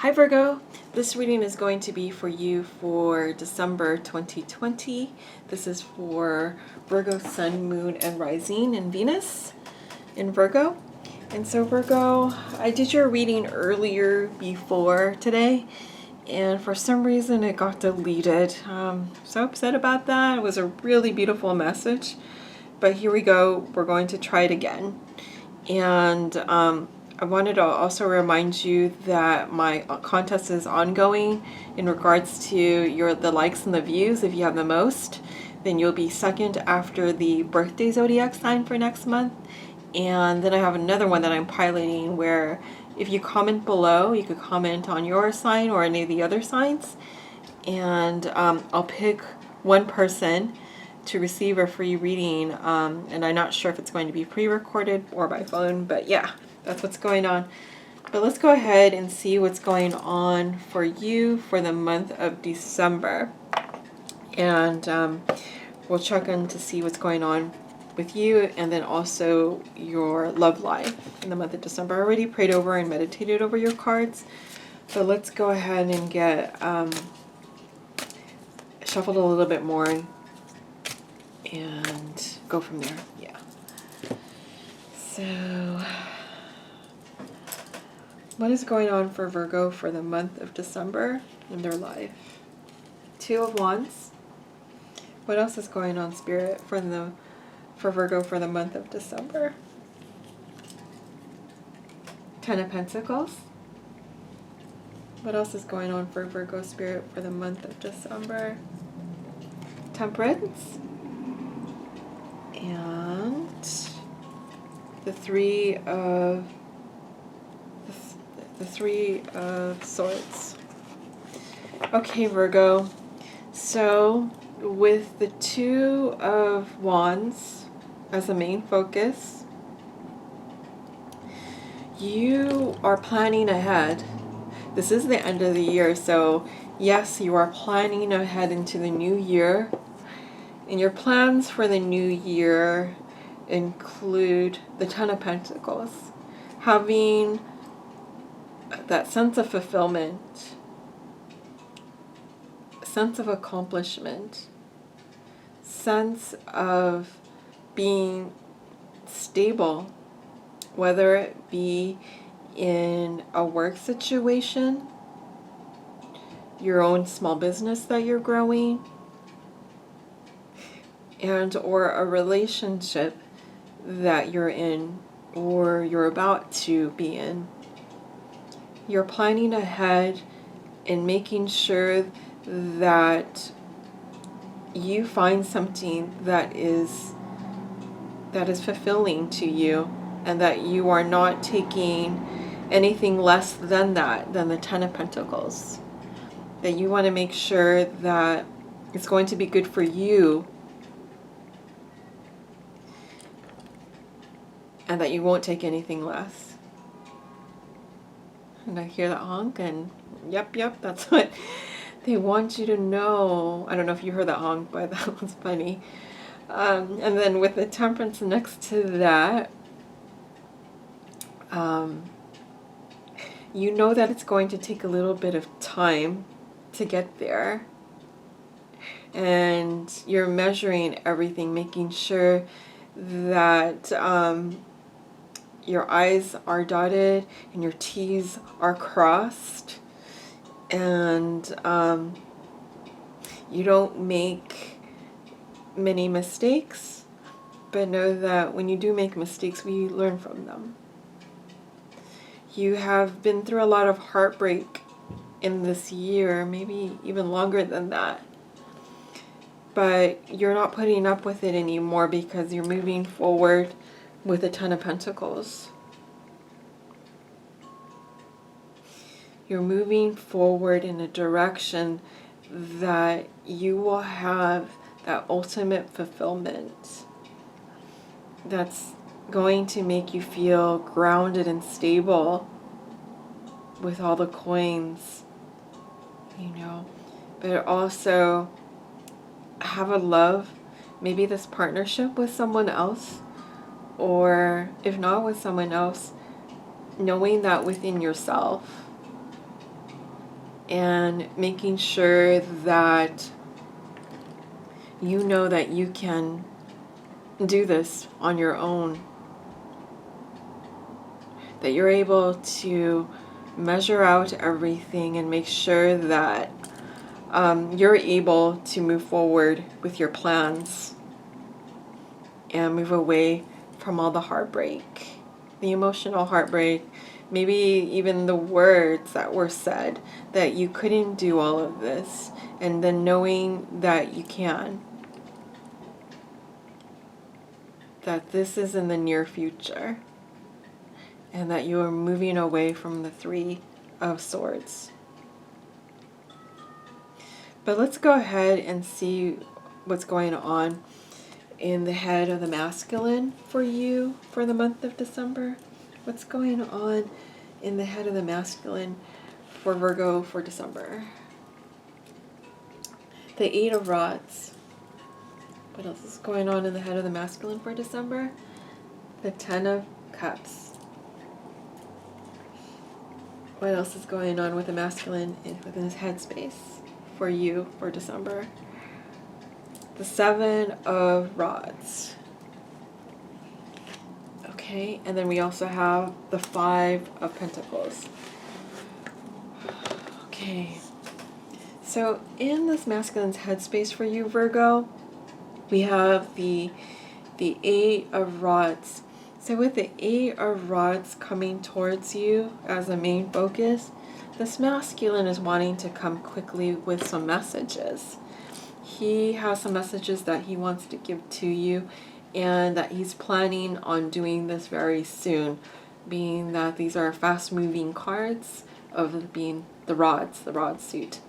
Hi Virgo, this reading is going to be for you for December 2020. This is for Virgo, Sun, Moon, and Rising, and Venus in Virgo. And so Virgo, I did your reading earlier before today, and for some reason it got deleted. So upset about that. It was a really beautiful message, but here we go. We're going to try it again. And I wanted to also remind you that my contest is ongoing in regards to the likes and the views. If you have the most, then you'll be second after the birthday Zodiac sign for next month. And then I have another one that I'm piloting where if you comment below, you could comment on your sign or any of the other signs. And I'll pick one person to receive a free reading. And I'm not sure if it's going to be pre-recorded or by phone, but yeah. That's what's going on. But let's go ahead and see what's going on for you for the month of December. And we'll check in to see what's going on with you and then also your love life in the month of December. I already prayed over and meditated over your cards. So let's go ahead and get shuffled a little bit more and go from there. Yeah. So what is going on for Virgo for the month of December in their life? Two of Wands. What else is going on, Spirit, for Virgo for the month of December? Ten of Pentacles. What else is going on for Virgo, Spirit, for the month of December? Temperance. And the Three of Swords. Okay, Virgo. So with the Two of Wands as a main focus, you are planning ahead. This is the end of the year, so yes, you are planning ahead into the new year. And your plans for the new year include the Ten of Pentacles. Having that sense of fulfillment, sense of accomplishment, sense of being stable, whether it be in a work situation, your own small business that you're growing, and or a relationship that you're in or you're about to be in. You're planning ahead and making sure that you find something that is fulfilling to you and that you are not taking anything less than that, than the Ten of Pentacles. That you want to make sure that it's going to be good for you and that you won't take anything less. And I hear that honk, and yep, that's what they want you to know. I don't know if you heard that honk, but that was funny. And then with the Temperance next to that, you know that it's going to take a little bit of time to get there. And you're measuring everything, making sure that your I's are dotted and your T's are crossed, and you don't make many mistakes, but know that when you do make mistakes, we learn from them. You have been through a lot of heartbreak in this year, maybe even longer than that, but you're not putting up with it anymore because you're moving forward with a Ten of Pentacles. You're moving forward in a direction that you will have that ultimate fulfillment that's going to make you feel grounded and stable with all the coins, you know, but also have a love, maybe this partnership with someone else, or if not with someone else, knowing that within yourself and making sure that you know that you can do this on your own, that you're able to measure out everything and make sure that you're able to move forward with your plans and move away from all the heartbreak, the emotional heartbreak, maybe even the words that were said that you couldn't do all of this, and then knowing that you can, that this is in the near future, and that you are moving away from the Three of Swords. But let's go ahead and see what's going on in the head of the masculine for you for the month of December. What's going on in the head of the masculine for Virgo for December? The Eight of Rods. What else is going on in the head of the masculine for December? The Ten of Cups. What else is going on with the masculine within his headspace for you for December? The Seven of Rods. Okay, and then we also have the Five of Pentacles. Okay, so in this masculine's headspace for you, Virgo, we have the Eight of Rods. So with the Eight of Rods coming towards you as a main focus, this masculine is wanting to come quickly with some messages. He has some messages that he wants to give to you, and that he's planning on doing this very soon, being that these are fast-moving cards of being the rod suit.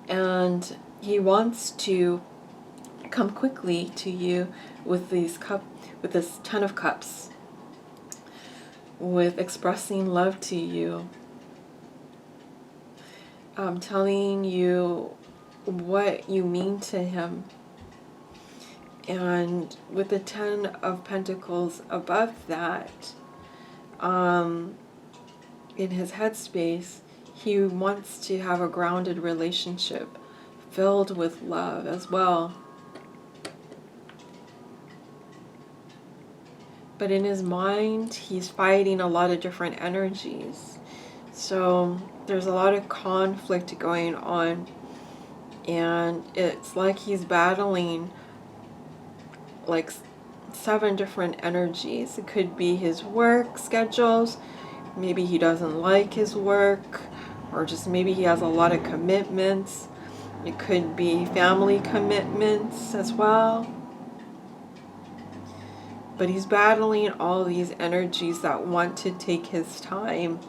And he wants to come quickly to you with this Ten of Cups, with expressing love to you, telling you what you mean to him. And with the Ten of Pentacles above that, in his headspace, he wants to have a grounded relationship filled with love as well. But in his mind, he's fighting a lot of different energies. So there's a lot of conflict going on. And it's like he's battling like 7 different energies. It could be his work schedules. Maybe he doesn't like his work. Or just maybe he has a lot of commitments. It could be family commitments as well. But he's battling all these energies that want to take his time.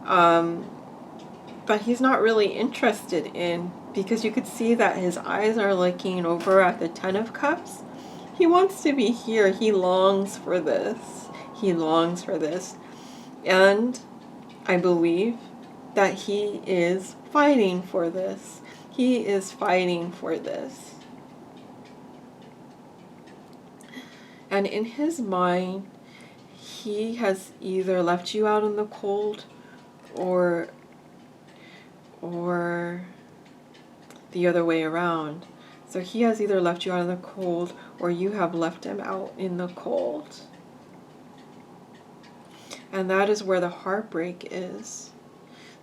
But he's not really interested in, because you could see that his eyes are looking over at the Ten of Cups. He wants to be here. He longs for this. He longs for this. And I believe that he is fighting for this. He is fighting for this. And in his mind, he has either left you out in the cold or the other way around. So he has either left you out in the cold or you have left him out in the cold. And that is where the heartbreak is.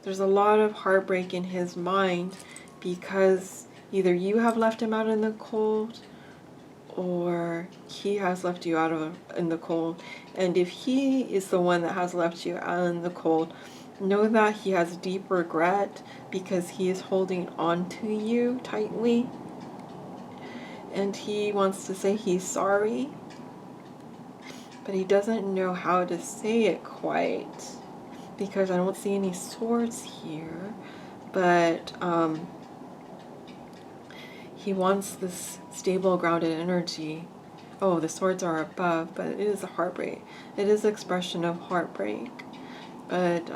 There's a lot of heartbreak in his mind because either you have left him out in the cold or he has left you out in the cold. And if he is the one that has left you out in the cold, know that he has deep regret because he is holding on to you tightly. And he wants to say he's sorry, but he doesn't know how to say it quite because I don't see any swords here. But he wants this stable, grounded energy. Oh, the swords are above, but it is a heartbreak. It is an expression of heartbreak. But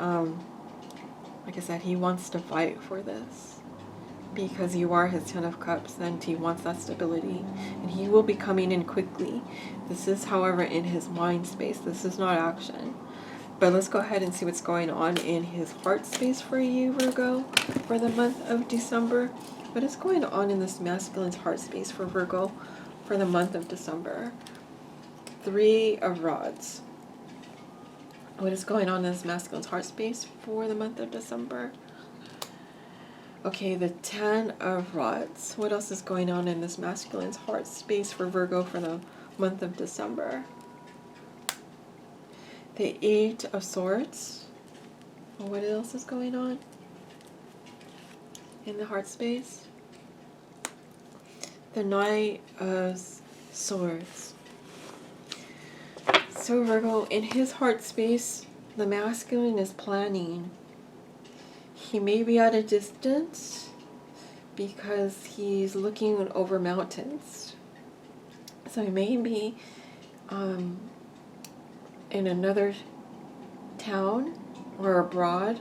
like I said, he wants to fight for this because you are his Ten of Cups, and he wants that stability. And he will be coming in quickly. This is, however, in his mind space. This is not action. But let's go ahead and see what's going on in his heart space for you, Virgo, for the month of December. What is going on in this masculine's heart space for Virgo for the month of December? 3 of Rods. What is going on in this masculine's heart space for the month of December? Okay, the 10 of Rods. What else is going on in this masculine's heart space for Virgo for the month of December? The 8 of Swords. What else is going on in the heart space? The Knight of Swords. So Virgo, in his heart space, the masculine is planning. He may be at a distance because he's looking over mountains. So he may be in another town or abroad,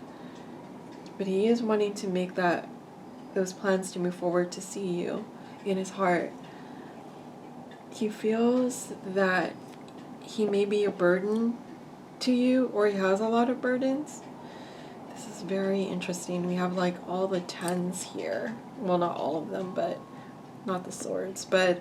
but he is wanting to make those plans to move forward to see you in his heart. He feels that he may be a burden to you, or he has a lot of burdens. This is very interesting. We have like all the 10s here. Well, not all of them, but not the swords. But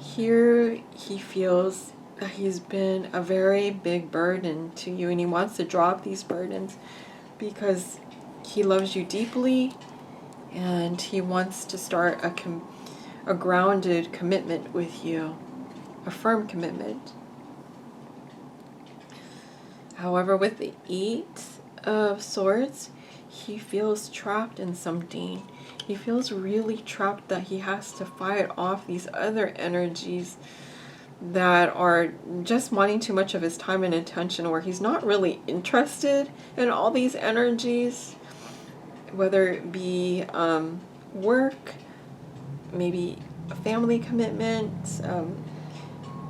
here he feels that he's been a very big burden to you, and he wants to drop these burdens because he loves you deeply, and he wants to start a grounded commitment with you, a firm commitment. However, with the 8 of Swords, he feels trapped in something. He feels really trapped that he has to fight off these other energies that are just wanting too much of his time and attention, where he's not really interested in all these energies, whether it be work, maybe a family commitment.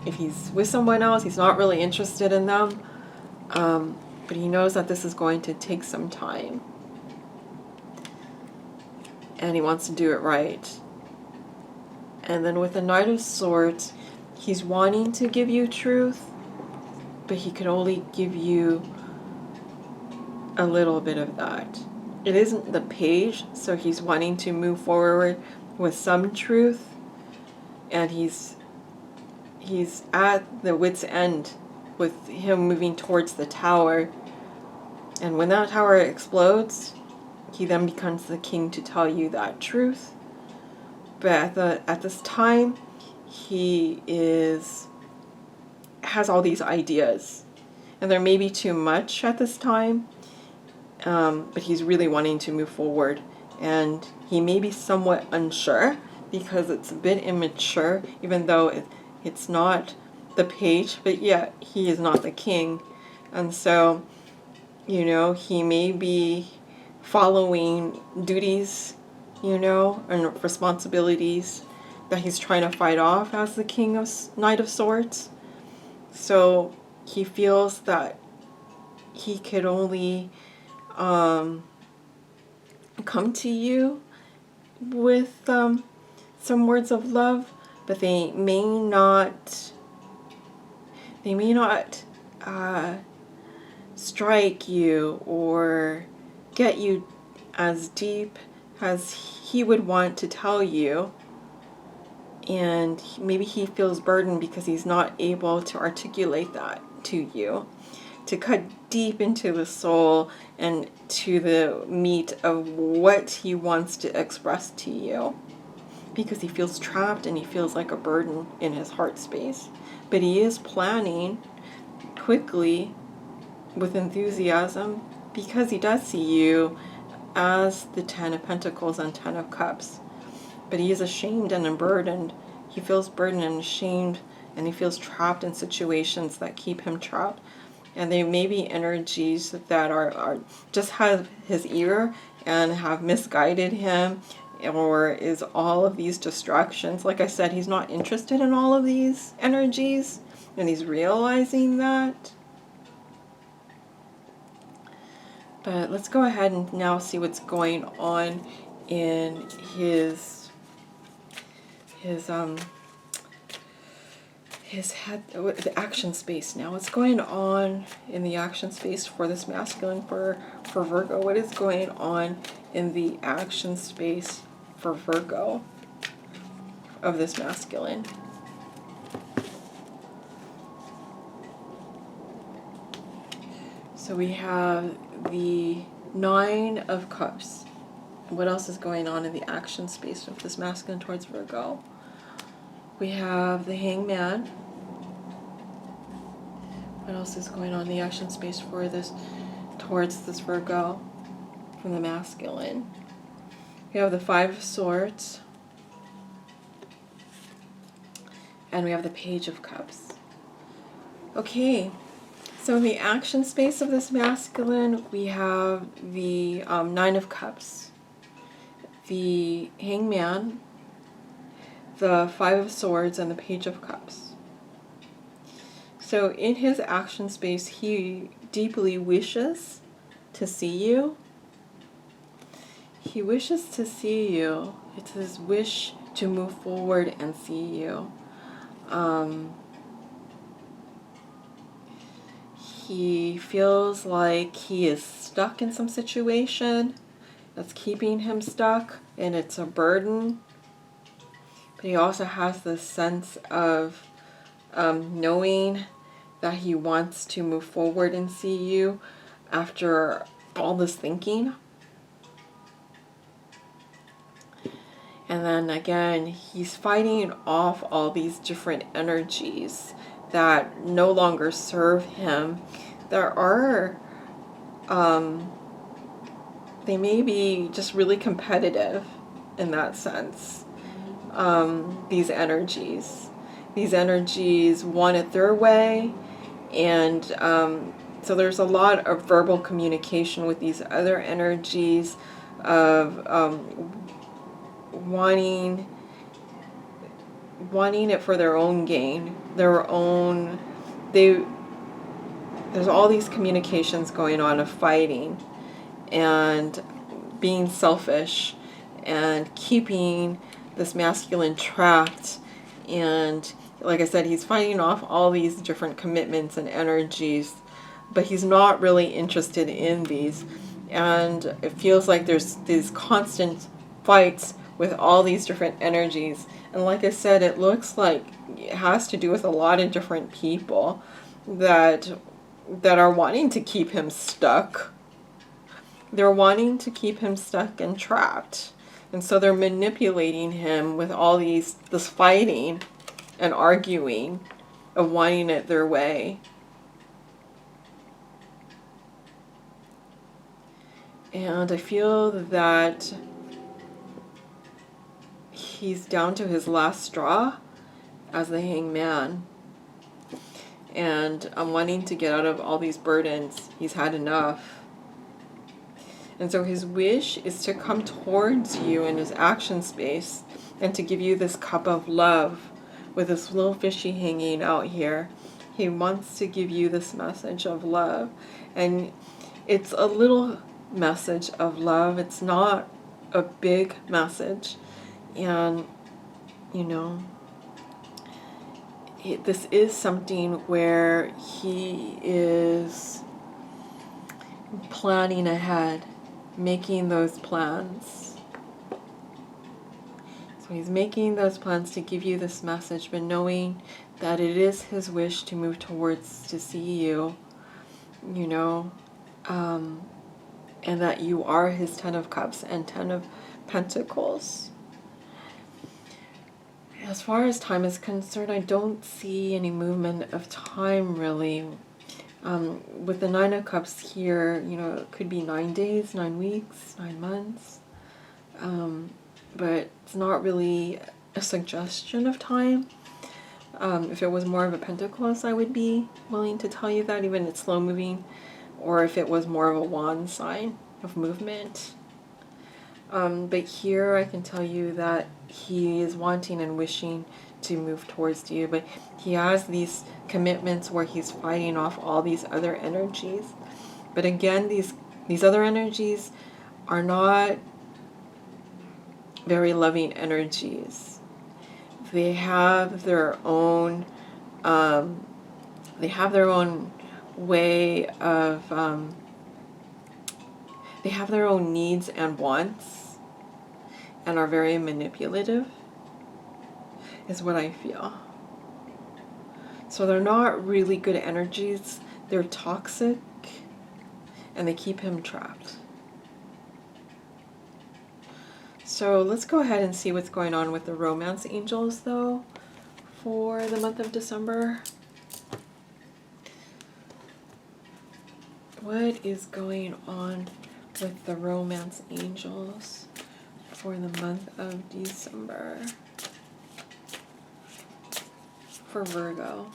If he's with someone else, he's not really interested in them. But he knows that this is going to take some time, and he wants to do it right. And then with the Knight of Swords, he's wanting to give you truth, but he can only give you a little bit of that. It isn't the Page, so he's wanting to move forward with some truth, and he's at the wit's end with him moving towards the tower. And when that tower explodes, he then becomes the king to tell you that truth. But at this time, he has all these ideas, and there may be too much at this time, but he's really wanting to move forward, and he may be somewhat unsure because it's a bit immature, even though it's not the Page, but yet he is not the king. And so, you know, he may be following duties, you know, and responsibilities that he's trying to fight off as the Knight of Swords. So he feels that he could only come to you with some words of love, but they may not strike you or get you as deep as he would want to tell you. And maybe he feels burdened because he's not able to articulate that to you, to cut deep into the soul and to the meat of what he wants to express to you, because he feels trapped and he feels like a burden in his heart space. But he is planning quickly with enthusiasm, because he does see you as the 10 of Pentacles and 10 of Cups. But he is ashamed and burdened. He feels burdened and ashamed, and he feels trapped in situations that keep him trapped. And they may be energies that are just have his ear and have misguided him, or is all of these distractions. Like I said, he's not interested in all of these energies, and he's realizing that. But let's go ahead and now see what's going on in his his head, the action space now. What's going on in the action space for this masculine for Virgo? What is going on in the action space for Virgo of this masculine? So we have the Nine of Cups. What else is going on in the action space of this masculine towards Virgo? We have the Hangman. What else is going on in the action space for this towards this Virgo from the masculine? We have the Five of Swords. And we have the Page of Cups. Okay, so in the action space of this masculine, we have the Nine of Cups, the Hangman, the Five of Swords, and the Page of Cups. So in his action space, he deeply wishes to see you. He wishes to see you. It's his wish to move forward and see you. He feels like he is stuck in some situation that's keeping him stuck, and it's a burden. But he also has this sense of knowing that he wants to move forward and see you after all this thinking. And then again, he's fighting off all these different energies that no longer serve him. There are, they may be just really competitive in that sense. These energies want it their way, and so there's a lot of verbal communication with these other energies of wanting it for their own gain, there's all these communications going on of fighting and being selfish and keeping this masculine trapped. And like I said, he's fighting off all these different commitments and energies, but he's not really interested in these. And it feels like there's these constant fights with all these different energies. And like I said, it looks like it has to do with a lot of different people that are wanting to keep him stuck. They're wanting to keep him stuck and trapped. And so they're manipulating him with all this fighting and arguing of wanting it their way. And I feel that he's down to his last straw as the Hangman. And I'm wanting to get out of all these burdens. He's had enough. And so his wish is to come towards you in his action space and to give you this cup of love with this little fishy hanging out here. He wants to give you this message of love. And it's a little message of love. It's not a big message. And, you know, this is something where he is planning ahead, making those plans. So he's making those plans to give you this message, but knowing that it is his wish to move towards to see you, you know, and that you are his Ten of Cups and Ten of Pentacles. As far as time is concerned, I don't see any movement of time really. With the Nine of Cups here, you know, it could be 9 days, 9 weeks, 9 months. But it's not really a suggestion of time. If it was more of a Pentacles, I would be willing to tell you that, even it's slow moving. Or if it was more of a wand sign of movement. But here I can tell you that he is wanting and wishing to move towards you, but he has these commitments where he's fighting off all these other energies. But again, these other energies are not very loving energies. They have their own They have their own way of, they have their own needs and wants and are very manipulative, is what I feel. So they're not really good energies. They're toxic and they keep him trapped. So let's go ahead and see what's going on with the romance angels though for the month of December. What is going on with the romance angels for the month of December for Virgo?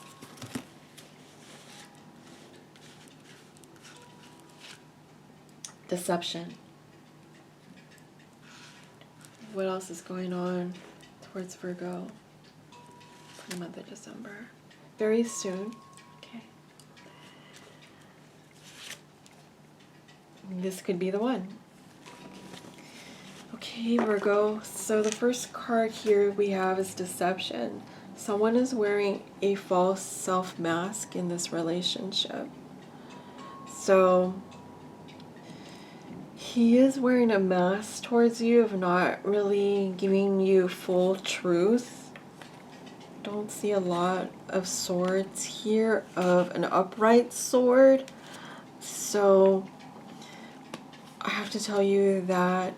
Deception. What else is going on towards Virgo for the month of December? Very soon. Okay. This could be the one. Okay, Virgo. So the first card here we have is deception. Someone is wearing a false self mask in this relationship. So he is wearing a mask towards you of not really giving you full truth. Don't see a lot of swords here, of an upright sword. So I have to tell you that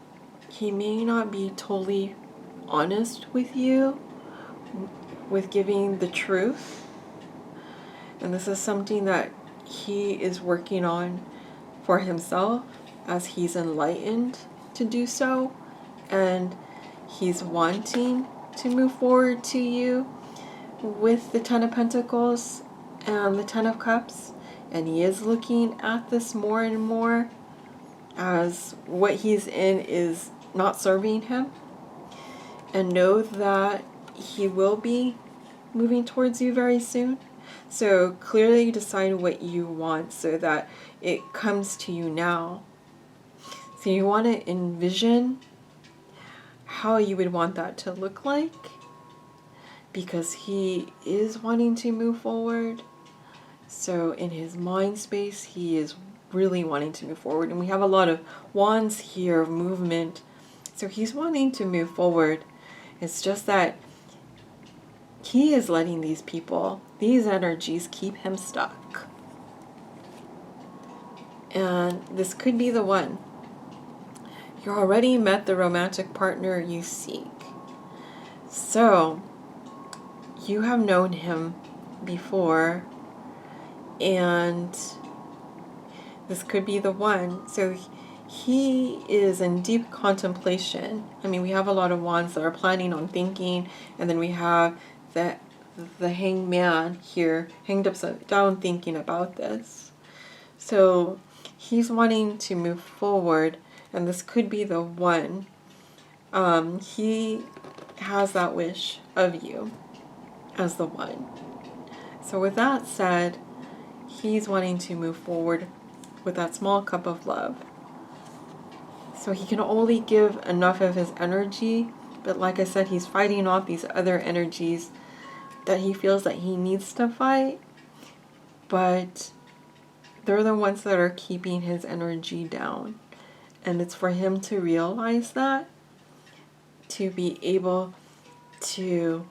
he may not be totally honest with you with giving the truth. And this is something that he is working on for himself as he's enlightened to do so, and he's wanting to move forward to you with the Ten of Pentacles and the Ten of Cups, and he is looking at this more and more as what he's in is not serving him, and know that he will be moving towards you very soon. So clearly decide what you want so that it comes to you now. So you want to envision how you would want that to look like, because he is wanting to move forward. So in his mind space, he is really wanting to move forward. And we have a lot of wands here of movement. So he's wanting to move forward. It's just that he is letting these people, these energies, keep him stuck. And this could be the one. You already met the romantic partner you seek. So you have known him before, and this could be the one. So he is in deep contemplation. I mean, we have a lot of wands that are planning on thinking, and then we have the hangman here, hanged upside down, thinking about this. So he's wanting to move forward, and this could be the one. He has that wish of you as the one. So with that said, he's wanting to move forward with that small cup of love. So he can only give enough of his energy, but like I said, he's fighting off these other energies that he feels that he needs to fight, but they're the ones that are keeping his energy down. And it's for him to realize that, to be able to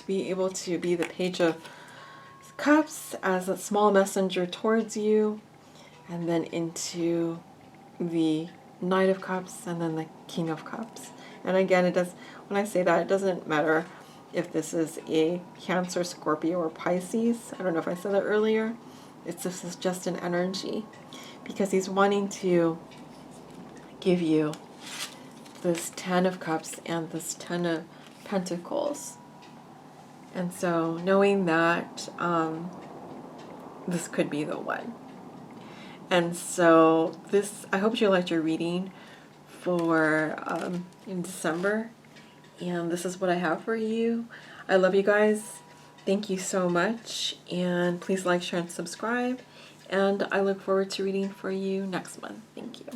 be the Page of Cups as a small messenger towards you, and then into the Knight of Cups, and then the King of Cups. And again, it does, when I say that, it doesn't matter if this is a Cancer, Scorpio, or Pisces. I don't know if I said that earlier. This is just an energy, because he's wanting to give you this Ten of Cups and this Ten of Pentacles. And so knowing that this could be the one. And so this, I hope you liked your reading for in December. And this is what I have for you. I love you guys. Thank you so much. And please like, share, and subscribe. And I look forward to reading for you next month. Thank you.